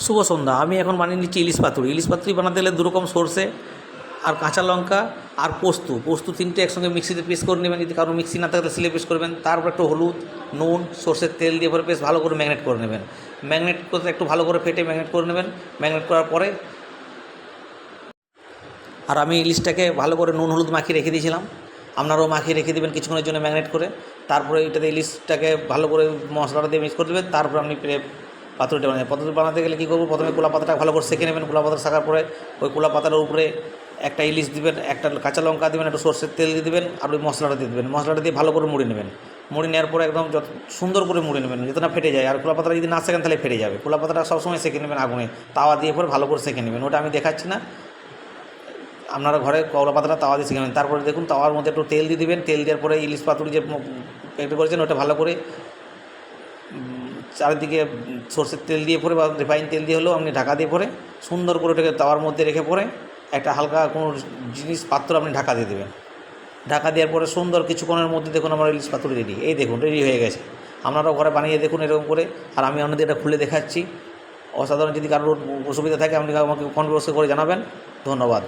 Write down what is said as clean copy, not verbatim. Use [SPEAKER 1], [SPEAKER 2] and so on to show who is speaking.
[SPEAKER 1] শুভ সন্ধ্যা। আমি এখন বানিয়ে নিচ্ছি ইলিশ পাতুরি। ইলিশ পাতুরি বানাতে গেলে দুরকম সরষে আর কাঁচা লঙ্কা আর পোস্ত তিনটে একসঙ্গে মিক্সিতে পেস্ট করে নেবেন। যদি কারো মিক্সি না থাকলে সিলে পেস্ট করবেন। তারপর একটু হলুদ, নুন, সরষের তেল দিয়ে পরে বেশ ভালো করে ম্যারিনেট করে নেবেন। ম্যারিনেট করতে একটু ভালো করে ফেটে ম্যারিনেট করে নেবেন। ম্যারিনেট করার পরে আর আমি ইলিশটাকে ভালো করে নুন হলুদ মাখিয়ে রেখে দিয়েছিলাম। আপনারাও মাখিয়ে রেখে দেবেন কিছুক্ষণের জন্য ম্যারিনেট করে। তারপরে এটাতে ইলিশটাকে ভালো করে মশলাটা দিয়ে মিক্স করে দেবেন। তারপর আপনি পাতুরিটা বানাবেন। পাতুরি বানাতে গেলে কী করবো, প্রথমে কলা পাতাটা ভালো করে সেঁকে নেবেন। কলা পাতা শাকার পরে ওই কলা পাতাটার উপরে একটা ইলিশ দিবেন, একটা কাঁচা লঙ্কা দেবেন, একটু সরষের তেল দিয়ে দেবেন, আর ওই মশলাটা দিয়ে দেবেন। মশলাটা দিয়ে ভালো করে মুড়ে নেবেন। মুড়ে নেওয়ার পরে একদম যত সুন্দর করে মুড়ে নেবেন যাতে না ফেটে যায়। আর কলা পাতাটা যদি না সেঁকেন তাহলে ফেটে যাবে। কলা পাতাটা সবসময় সেঁকে নেবেন আগুনে, তাওয়া দিয়ে পরে ভালো করে সেঁকে নেবেন। ওটা আমি দেখাচ্ছি না, আপনারা ঘরে কলা পাতাটা তাওয়া দিয়ে সেঁকে নেবেন। তারপরে দেখুন তাওয়ার মধ্যে একটু তেল দিয়ে দেবেন। তেল দেওয়ার পরে ইলিশ পাতুরি যে পেট করেছেন ওটা ভালো করে চারিদিকে সরষের তেল দিয়ে পরে বা রিফাইন তেল দিয়ে হলেও আপনি ঢাকা দিয়ে পরে সুন্দর করে ওটাকে তাওয়ার মধ্যে রেখে পরে একটা হালকা কোনো জিনিস পাত্র আপনি ঢাকা দিয়ে দেবেন। ঢাকা দেওয়ার পরে সুন্দর কিছুক্ষণের মধ্যে দেখুন আমার ইলিশ পাতুরি রেডি। এই দেখুন রেডি হয়ে গেছে। আপনারাও ঘরে বানিয়ে দেখুন এরকম করে। আর আমি আপনাদের এটা খুলে দেখাচ্ছি। অসাধারণ। যদি কারোর অসুবিধা থাকে আপনি আমাকে কমেন্ট বক্সে করে জানাবেন। ধন্যবাদ।